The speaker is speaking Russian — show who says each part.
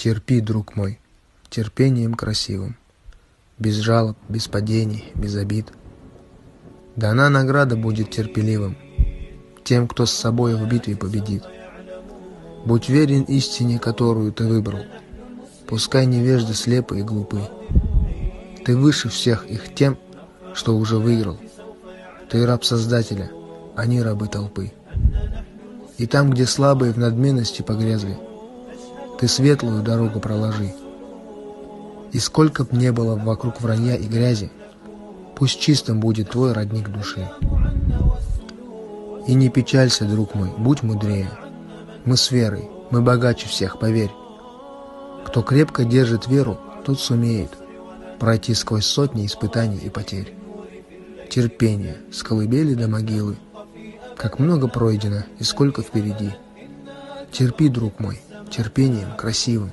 Speaker 1: Терпи, друг мой, терпением красивым, без жалоб, без падений, без обид. Дана награда будет терпеливым тем, кто с собой в битве победит. Будь верен истине, которую ты выбрал, пускай невежды слепы и глупы. Ты выше всех их тем, что уже выиграл. Ты раб Создателя, они рабы толпы. И там, где слабые в надменности погрязли, ты светлую дорогу проложи. И сколько б не было вокруг вранья и грязи, пусть чистым будет твой родник души. И не печалься, друг мой, будь мудрее. Мы с верой, мы богаче всех, поверь. Кто крепко держит веру, тот сумеет пройти сквозь сотни испытаний и потерь. Терпение, с колыбели до могилы, как много пройдено и сколько впереди. Терпи, друг мой, терпением красивым.